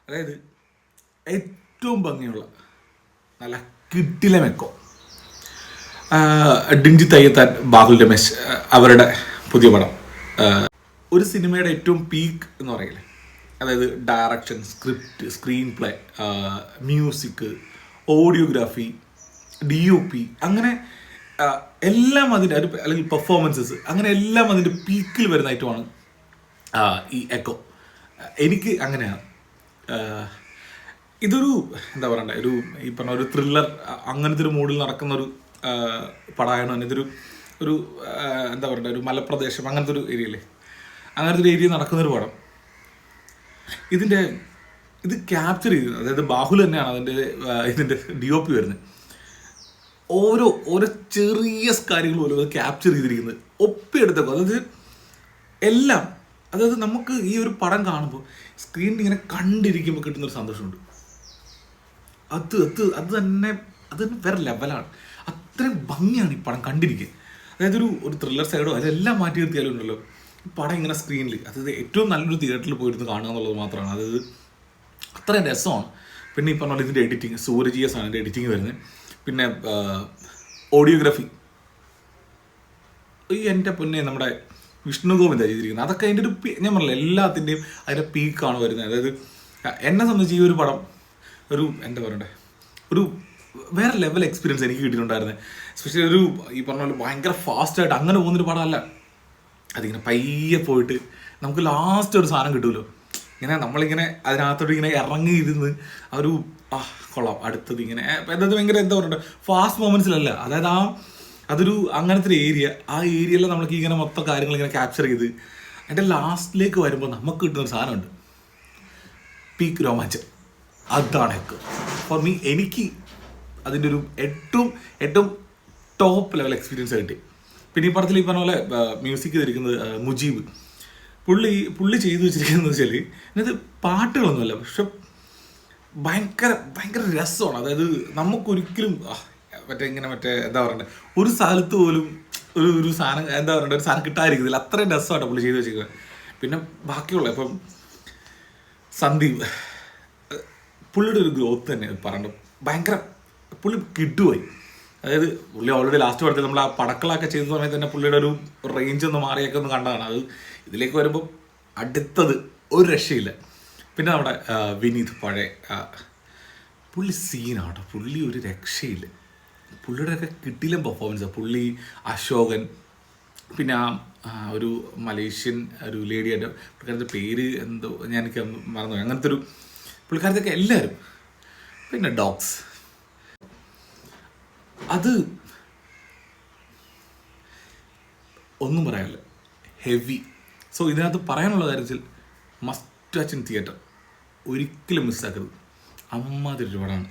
അതായത് ഏറ്റവും ഭംഗിയുള്ള നല്ല കിടിലം എക്കോ ഡിഞ്ചി തയ്യത്താൻ ബാഹുൽ രമേശ് അവരുടെ പുതിയ പടം. ഒരു സിനിമയുടെ ഏറ്റവും പീക്ക് എന്ന് പറയില്ലേ, അതായത് direction, script, screen play, music, audiography, DOP, അങ്ങനെ എല്ലാം അതിൻ്റെ അല്ലെങ്കിൽ പെർഫോമൻസസ്, അങ്ങനെ എല്ലാം അതിൻ്റെ പീക്കിൽ വരുന്ന ഐറ്റമാണ് ഈ എക്കോ. എനിക്ക് അങ്ങനെയാണ്. ഇതൊരു എന്താ പറയണ്ടേ, ഈ പറഞ്ഞ ഒരു ത്രില്ലർ അങ്ങനത്തെ ഒരു മൂഡിൽ നടക്കുന്ന ഒരു പടമാണ് തന്നെ. ഒരു എന്താ പറയണ്ടേ, ഒരു മലപ്രദേശം അങ്ങനത്തെ ഒരു ഏരിയയില്ലേ, അങ്ങനത്തെ ഒരു ഏരിയ നടക്കുന്നൊരു പടം. ഇത് ക്യാപ്ചർ ചെയ്തത്, അതായത് ബാഹുൽ തന്നെയാണ് ഇതിൻ്റെ DOP വരുന്നത്. ഓരോ ചെറിയ കാര്യങ്ങൾ പോലും അത് ക്യാപ്ചർ ചെയ്തിരിക്കുന്നത് ഒപ്പിയെടുത്തേക്കും. എല്ലാം അതായത് നമുക്ക് ഈ ഒരു പടം കാണുമ്പോൾ സ്ക്രീനിൽ ഇങ്ങനെ കണ്ടിരിക്കുമ്പോൾ കിട്ടുന്നൊരു സന്തോഷമുണ്ട്. അത് തന്നെ വേറെ ലെവലാണ്. അത്രയും ഭംഗിയാണ് ഈ പടം കണ്ടിരിക്കുക. അതായത് ഒരു ത്രില്ലർ സൈഡോ അതെല്ലാം മാറ്റി നിർത്തിയാലും ഉണ്ടല്ലോ, ഈ പടം ഇങ്ങനെ സ്ക്രീനിൽ, അതായത് ഏറ്റവും നല്ലൊരു തിയേറ്ററിൽ പോയിരുന്ന് കാണുക എന്നുള്ളത് മാത്രമാണ്. അതായത് അത്രയും രസമാണ്. പിന്നെ ഈ പറഞ്ഞ പോലെ ഇതിൻ്റെ എഡിറ്റിങ്, സൂരജ് ആണ് ഇതിൻ്റെ എഡിറ്റിങ് വരുന്നത്. പിന്നെ ഓഡിയോഗ്രാഫി, എൻ്റെ പൊന്നെ നമ്മുടെ വിഷ്ണു ഗോവിന്ദ ചെയ്തിരിക്കുന്നത്. അതൊക്കെ അതിൻ്റെ ഞാൻ പറഞ്ഞില്ല, എല്ലാത്തിൻ്റെയും അതിൻ്റെ പീക്കാണ് വരുന്നത്. അതായത് എന്നെ സംബന്ധിച്ച് ഈ ഒരു പടം എന്താ പറയണ്ടേ, ഒരു വേറെ ലെവൽ എക്സ്പീരിയൻസ് എനിക്ക് കിട്ടിയിട്ടുണ്ടായിരുന്നത്. എസ്പെഷ്യലി ഈ പറഞ്ഞ പോലെ ഭയങ്കര ഫാസ്റ്റായിട്ട് അങ്ങനെ പോകുന്നൊരു പടമല്ല. അതിങ്ങനെ പയ്യെ പോയിട്ട് നമുക്ക് ലാസ്റ്റ് ഒരു സാധനം കിട്ടുമല്ലോ, ഇങ്ങനെ നമ്മളിങ്ങനെ അതിനകത്തോട്ട് ഇങ്ങനെ ഇറങ്ങിയിരുന്ന് കൊള്ളാം അടുത്തത് ഇങ്ങനെ. അതായത് ഭയങ്കര എന്താ പറയണ്ടേ, ഫാസ്റ്റ് മൊമെൻറ്റ്സിലല്ല. അതായത് അതൊരു അങ്ങനത്തെ ഒരു ഏരിയ, ആ ഏരിയയിൽ നമ്മൾക്ക് ഇങ്ങനെ മൊത്തം കാര്യങ്ങൾ ഇങ്ങനെ ക്യാപ്ചർ ചെയ്ത് അതിൻ്റെ ലാസ്റ്റിലേക്ക് വരുമ്പോൾ നമുക്ക് കിട്ടുന്നൊരു സാധനമുണ്ട്, പീക്ക് രോമാഞ്ചം. അതാണ് എക്കോ ഫോർ മീ. എനിക്ക് അതിൻ്റെ ഒരു ഏറ്റവും ടോപ്പ് ലെവൽ എക്സ്പീരിയൻസ് കിട്ടി. പിന്നെ ഈ പടത്തിൽ ഈ പറഞ്ഞ പോലെ മ്യൂസിക് ചെയ്തിരിക്കുന്നത് മുജീബ്. പുള്ളി ചെയ്തു വെച്ചിരിക്കുന്നത് വെച്ചാൽ ഇതിനകത്ത് പാട്ടുകളൊന്നുമല്ല, പക്ഷെ ഭയങ്കര രസമാണ്. അതായത് നമുക്കൊരിക്കലും എന്താ പറയണ്ടേ, ഒരു സ്ഥലത്ത് പോലും ഒരു സാധനം എന്താ പറയണ്ടേ, ഒരു സാധനം കിട്ടാതിരിക്കുന്നില്ല. അത്രയും രസമായിട്ട് പുള്ളി ചെയ്തു വെച്ചിരിക്കുന്നത്. പിന്നെ ബാക്കിയുള്ള ഇപ്പം സന്ദീപ്, പുള്ളിയുടെ ഒരു ഗ്രോത്ത് തന്നെ പറയണ്ട, പുള്ളി കിട്ടുപോയി. അതായത് പുള്ളി ഓൾറെഡി ലാസ്റ്റ് പടത്തിൽ നമ്മൾ ആ പടക്കളൊക്കെ ചെയ്ത സമയത്ത് തന്നെ പുള്ളിയുടെ ഒരു റേഞ്ച് ഒന്ന് മാറിയൊക്കെ ഒന്ന് കണ്ടതാണ്. അത് ഇതിലേക്ക് വരുമ്പോൾ അടുത്തത് ഒരു രക്ഷയില്ല. പിന്നെ നമ്മുടെ വിനീത് പഴയ പുള്ളി സീനാട്ടോ, പുള്ളി ഒരു രക്ഷയില്ല. പുള്ളിയുടെയൊക്കെ കിട്ടിയില്ല പെർഫോമൻസ്. പുള്ളി, അശോകൻ, പിന്നെ ഒരു മലേഷ്യൻ ഒരു ലേഡിയായിട്ട് പുള്ളിക്കാരത്തെ പേര് എന്തോ എനിക്ക് മറന്നു, അങ്ങനത്തെ ഒരു പുള്ളിക്കാരത്തൊക്കെ എല്ലാവരും. പിന്നെ ഡോഗ്സ്, അത് ഒന്നും പറയാനില്ല, ഹെവി. സോ ഇതിനകത്ത് പറയാനുള്ള കാര്യത്തിൽ മസ്റ്റ് വാച്ച് ഇൻ തിയേറ്റർ, ഒരിക്കലും മിസ്സാക്കരുത്. അമ്മാതിരി ഒരു പടമാണ്.